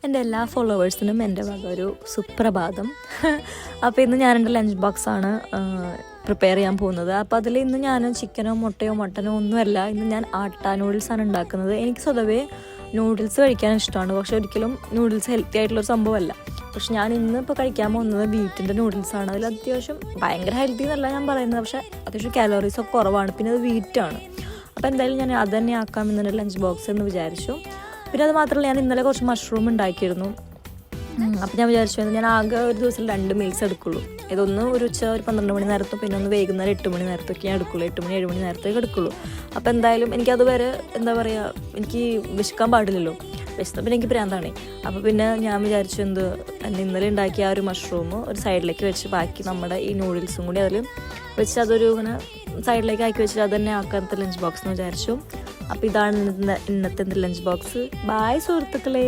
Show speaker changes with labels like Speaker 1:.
Speaker 1: എൻ്റെ എല്ലാ ഫോളോവേഴ്സിനും എൻ്റെ വക ഒരു സുപ്രഭാതം. അപ്പോൾ ഇന്ന് ഞാൻ എൻ്റെ ലഞ്ച് ബോക്സാണ് പ്രിപ്പയർ ചെയ്യാൻ പോകുന്നത്. അപ്പോൾ അതിൽ ഇന്ന് ഞാൻ ചിക്കനോ മുട്ടയോ മട്ടനോ ഒന്നുമല്ല, ഇന്ന് ഞാൻ ആട്ട നൂഡിൽസാണ് ഉണ്ടാക്കുന്നത്. എനിക്ക് സ്വതവേ നൂഡിൽസ് കഴിക്കാൻ ഇഷ്ടമാണ്, പക്ഷെ ഒരിക്കലും നൂഡിൽസ് ഹെൽത്തി ആയിട്ടുള്ളൊരു സംഭവമല്ല. പക്ഷെ ഞാൻ ഇന്ന് ഇപ്പോൾ കഴിക്കാൻ പോകുന്നത് വീട്ടിൻ്റെ നൂഡിൽസാണ്. അതിൽ അത്യാവശ്യം ഭയങ്കര ഹെൽത്തി എന്നല്ല ഞാൻ പറയുന്നത്, പക്ഷേ അത്യാവശ്യം കാലോറീസൊക്കെ കുറവാണ്, പിന്നെ അത് വീറ്റാണ്. അപ്പോൾ എന്തായാലും ഞാൻ അത് തന്നെ ആക്കാം ഇന്നെ ലഞ്ച് ബോക്സ് എന്ന് വിചാരിച്ചു. പിന്നെ അത് മാത്രമല്ല, ഞാൻ ഇന്നലെ കുറച്ച് മഷ്റൂം ഉണ്ടാക്കിയിരുന്നു. അപ്പോൾ ഞാൻ വിചാരിച്ചു ഞാൻ ആകെ ഒരു ദിവസം 2 മീൽസ് എടുക്കുള്ളൂ. ഇതൊന്ന് ഒരു ഉച്ച ഒരു 12 മണി നേരത്തും പിന്നെ ഒന്ന് വൈകുന്നേരം 8 മണി നേരത്തൊക്കെ ഞാൻ എടുക്കുള്ളൂ. 8 മണി 7 മണി നേരത്തേക്ക് എടുക്കുള്ളൂ. അപ്പോൾ എന്തായാലും എനിക്കത് വരെ എന്താ പറയുക, എനിക്ക് വിശക്കാൻ പാടില്ലല്ലോ. വിശന്ന പിന്നെ എനിക്ക് പ്രാന്താണ്. അപ്പോൾ പിന്നെ ഞാൻ വിചാരിച്ചു ഇന്നലെ ഉണ്ടാക്കിയ ആ ഒരു മഷ്റൂം ഒരു സൈഡിലേക്ക് വെച്ച് ബാക്കി നമ്മുടെ ഈ നൂഡിൽസും കൂടി അതിൽ വെച്ച് അതൊരു ഇങ്ങനെ സൈഡിലേക്ക് ആക്കി വെച്ചിട്ട് അത് തന്നെ ആക്കാത്ത ലഞ്ച് ബോക്സ് എന്ന് വിചാരിച്ചു. അപ്പോൾ ഇതാണ് ഇന്നത്തെ ലഞ്ച് ബോക്സ്. ബായ് സുഹൃത്തുക്കളെ.